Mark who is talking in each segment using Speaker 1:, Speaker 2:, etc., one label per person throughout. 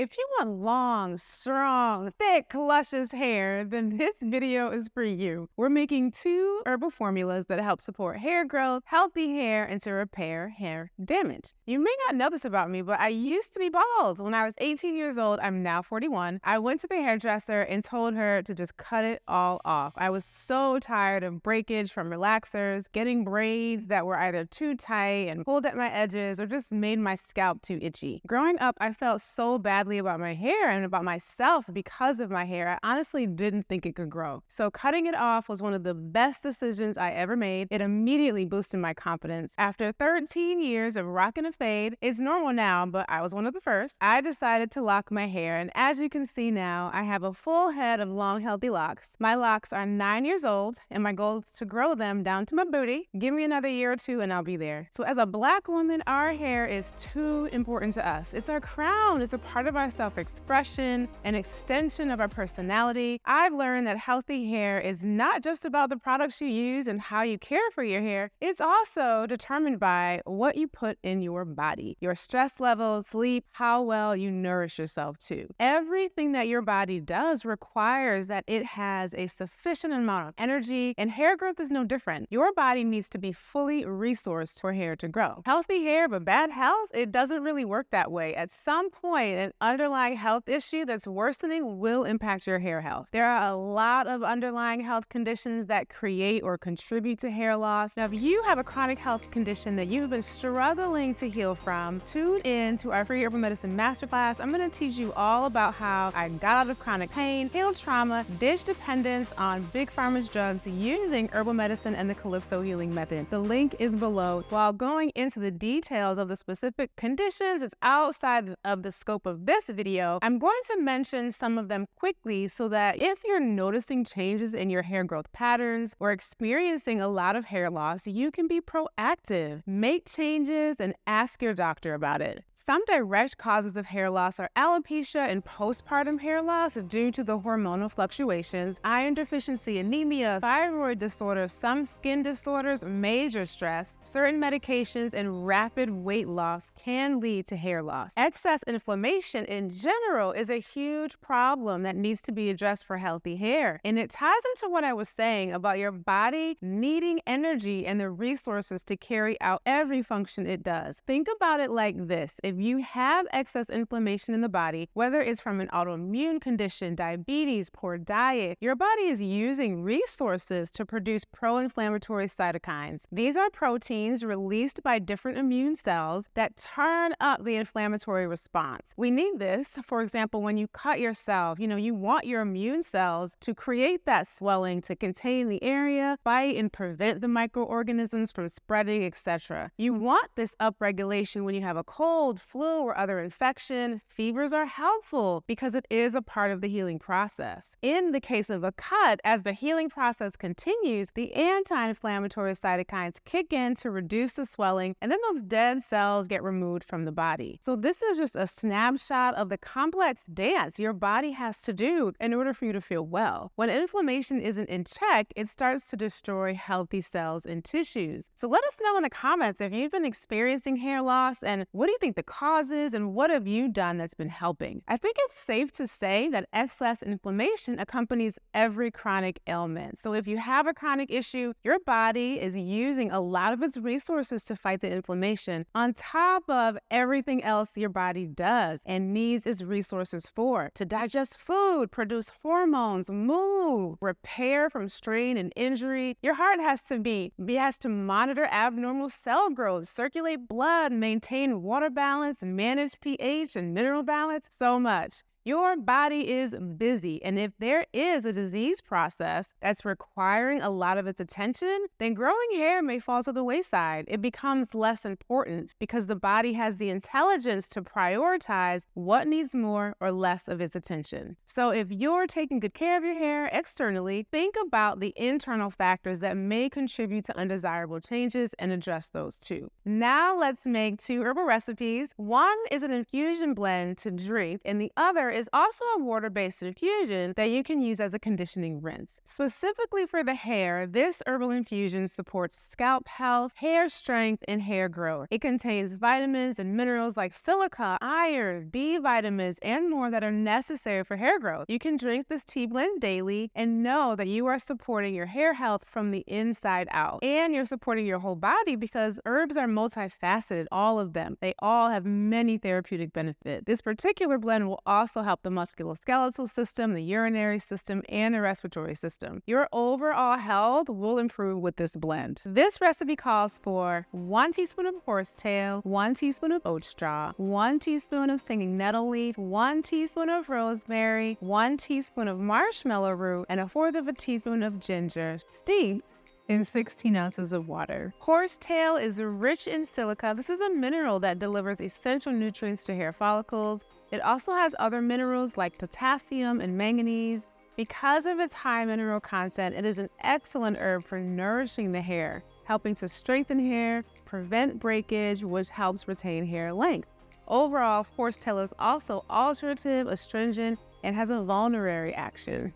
Speaker 1: If you want long, strong, thick, luscious hair, then this video is for you. We're making 2 herbal formulas that help support hair growth, healthy hair, and to repair hair damage. You may not know this about me, but I used to be bald. When I was 18 years old, I'm now 41. I went to the hairdresser and told her to just cut it all off. I was so tired of breakage from relaxers, getting braids that were either too tight and pulled at my edges or just made my scalp too itchy. Growing up, I felt so badly about my hair and about myself because of my hair. I honestly didn't think it could grow. So cutting it off was one of the best decisions I ever made. It immediately boosted my confidence. After 13 years of rocking a fade, it's normal now, but I was one of the first. I decided to lock my hair, and as you can see now, I have a full head of long, healthy locks. My locks are 9 years old, and my goal is to grow them down to my booty. Give me another year or 2 and I'll be there. So as a Black woman, our hair is too important to us. It's our crown. It's a part of our self-expression, an extension of our personality. I've learned that healthy hair is not just about the products you use and how you care for your hair. It's also determined by what you put in your body, your stress levels, sleep, how well you nourish yourself too. Everything that your body does requires that it has a sufficient amount of energy, and hair growth is no different. Your body needs to be fully resourced for hair to grow. Healthy hair but bad health, it doesn't really work that way. At some point, an underlying health issue that's worsening will impact your hair health. There are a lot of underlying health conditions that create or contribute to hair loss. Now, if you have a chronic health condition that you've been struggling to heal from, tune in to our free herbal medicine masterclass. I'm going to teach you all about how I got out of chronic pain, healed trauma, ditched dependence on big pharma's drugs using herbal medicine and the Calypso healing method. The link is below. While going into the details of the specific conditions, it's outside of the scope of this video. I'm going to mention some of them quickly so that if you're noticing changes in your hair growth patterns or experiencing a lot of hair loss, you can be proactive, make changes, and ask your doctor about it. Some direct causes of hair loss are alopecia and postpartum hair loss due to the hormonal fluctuations, iron deficiency, anemia, thyroid disorder, some skin disorders, major stress, certain medications, and rapid weight loss can lead to hair loss. Excess inflammation in general is a huge problem that needs to be addressed for healthy hair. And it ties into what I was saying about your body needing energy and the resources to carry out every function it does. Think about it like this. If you have excess inflammation in the body, whether it's from an autoimmune condition, diabetes, poor diet, your body is using resources to produce pro-inflammatory cytokines. These are proteins released by different immune cells that turn up the inflammatory response. We need this, for example, when you cut yourself, you want your immune cells to create that swelling to contain the area, fight and prevent the microorganisms from spreading, etc. You want this upregulation when you have a cold, flu, or other infection. Fevers are helpful because it is a part of the healing process. In the case of a cut, as the healing process continues, the anti-inflammatory cytokines kick in to reduce the swelling, and then those dead cells get removed from the body. So this is just a snapshot of the complex dance your body has to do in order for you to feel well. When inflammation isn't in check, it starts to destroy healthy cells and tissues. So let us know in the comments if you've been experiencing hair loss, and what do you think the cause is, and what have you done that's been helping? I think it's safe to say that excess inflammation accompanies every chronic ailment. So if you have a chronic issue, your body is using a lot of its resources to fight the inflammation on top of everything else your body does and needs its resources for: to digest food, produce hormones, move, repair from strain and injury. Your heart has to beat. It has to monitor abnormal cell growth, circulate blood, maintain water balance, manage pH and mineral balance, so much. Your body is busy, and if there is a disease process that's requiring a lot of its attention, then growing hair may fall to the wayside. It becomes less important because the body has the intelligence to prioritize what needs more or less of its attention. So if you're taking good care of your hair externally, think about the internal factors that may contribute to undesirable changes and address those too. Now let's make 2 herbal recipes. One is an infusion blend to drink, and the other is also a water-based infusion that you can use as a conditioning rinse. Specifically for the hair, this herbal infusion supports scalp health, hair strength, and hair growth. It contains vitamins and minerals like silica, iron, B vitamins, and more that are necessary for hair growth. You can drink this tea blend daily and know that you are supporting your hair health from the inside out. And you're supporting your whole body because herbs are multifaceted, all of them. They all have many therapeutic benefits. This particular blend will also help the musculoskeletal system, the urinary system, and the respiratory system. Your overall health will improve with this blend. This recipe calls for 1 teaspoon of horsetail, 1 teaspoon of oat straw, 1 teaspoon of singing nettle leaf, 1 teaspoon of rosemary, 1 teaspoon of marshmallow root, and 1/4 of a teaspoon of ginger, steeped in 16 ounces of water. Horsetail is rich in silica. This is a mineral that delivers essential nutrients to hair follicles. It also has other minerals like potassium and manganese. Because of its high mineral content, it is an excellent herb for nourishing the hair, helping to strengthen hair, prevent breakage, which helps retain hair length. Overall, horsetail is also alterative, astringent, and has a vulnerary action.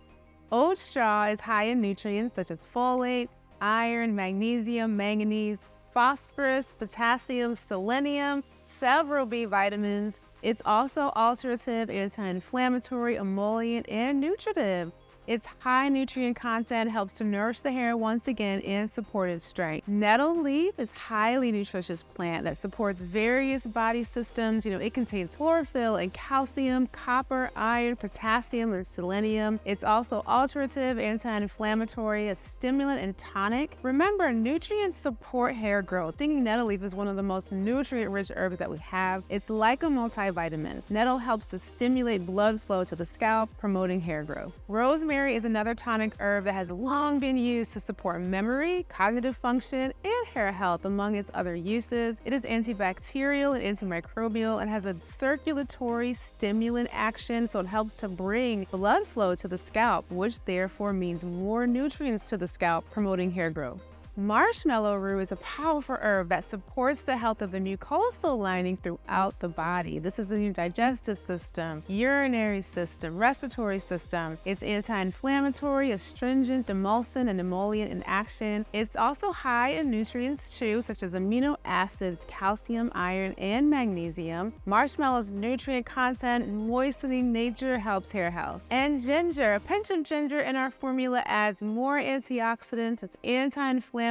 Speaker 1: Oat straw is high in nutrients such as folate, iron, magnesium, manganese, phosphorus, potassium, selenium, several B vitamins. It's also alterative, anti-inflammatory, emollient, and nutritive. Its high nutrient content helps to nourish the hair once again and support its strength. Nettle leaf is a highly nutritious plant that supports various body systems. It contains chlorophyll and calcium, copper, iron, potassium, and selenium. It's also alterative, anti-inflammatory, a stimulant, and tonic. Remember, nutrients support hair growth. Singing nettle leaf is one of the most nutrient-rich herbs that we have. It's like a multivitamin. Nettle helps to stimulate blood flow to the scalp, promoting hair growth. Rosemary is another tonic herb that has long been used to support memory, cognitive function, and hair health, among its other uses. It is antibacterial and antimicrobial and has a circulatory stimulant action, so it helps to bring blood flow to the scalp, which therefore means more nutrients to the scalp, promoting hair growth. Marshmallow root is a powerful herb that supports the health of the mucosal lining throughout the body. This is in your digestive system, urinary system, respiratory system. It's anti-inflammatory, astringent, demulcent, and emollient in action. It's also high in nutrients too, such as amino acids, calcium, iron, and magnesium. Marshmallow's nutrient content and moistening nature helps hair health. And ginger, a pinch of ginger in our formula adds more antioxidants. It's anti-inflammatory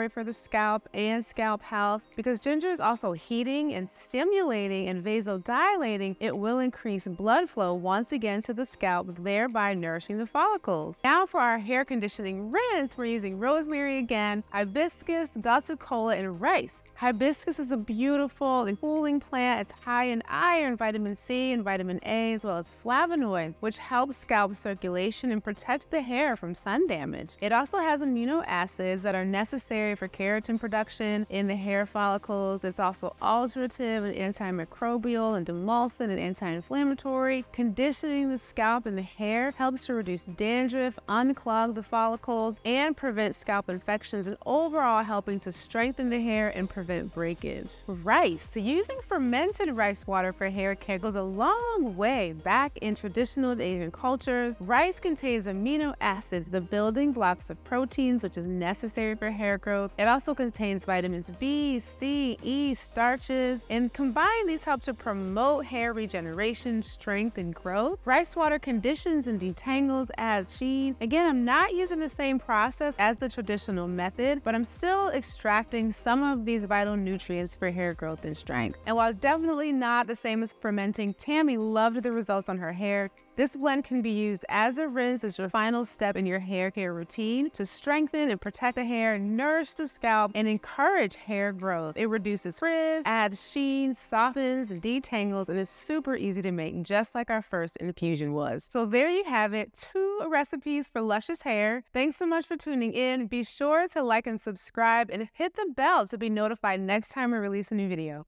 Speaker 1: for the scalp and scalp health. Because ginger is also heating and stimulating and vasodilating, it will increase blood flow once again to the scalp, thereby nourishing the follicles. Now for our hair conditioning rinse, we're using rosemary again, hibiscus, gatucola, and rice. Hibiscus is a beautiful and cooling plant. It's high in iron, vitamin C, and vitamin A, as well as flavonoids, which help scalp circulation and protect the hair from sun damage. It also has amino acids that are necessary for keratin production in the hair follicles. It's also alterative and antimicrobial and demulcent and anti-inflammatory. Conditioning the scalp and the hair helps to reduce dandruff, unclog the follicles, and prevent scalp infections, and overall helping to strengthen the hair and prevent breakage. Rice. Using fermented rice water for hair care goes a long way back in traditional Asian cultures. Rice contains amino acids, the building blocks of proteins, which is necessary for hair growth. It also contains vitamins B, C, E, starches, and combined these help to promote hair regeneration, strength, and growth. Rice water conditions and detangles, adds sheen. Again, I'm not using the same process as the traditional method, but I'm still extracting some of these vital nutrients for hair growth and strength. And while definitely not the same as fermenting, Tammy loved the results on her hair. This blend can be used as a rinse as your final step in your hair care routine to strengthen and protect the hair, nourish the scalp, and encourage hair growth. It reduces frizz, adds sheen, softens, detangles, and is super easy to make, just like our first infusion was. So there you have it, 2 recipes for luscious hair. Thanks so much for tuning in. Be sure to like and subscribe and hit the bell to be notified next time I release a new video.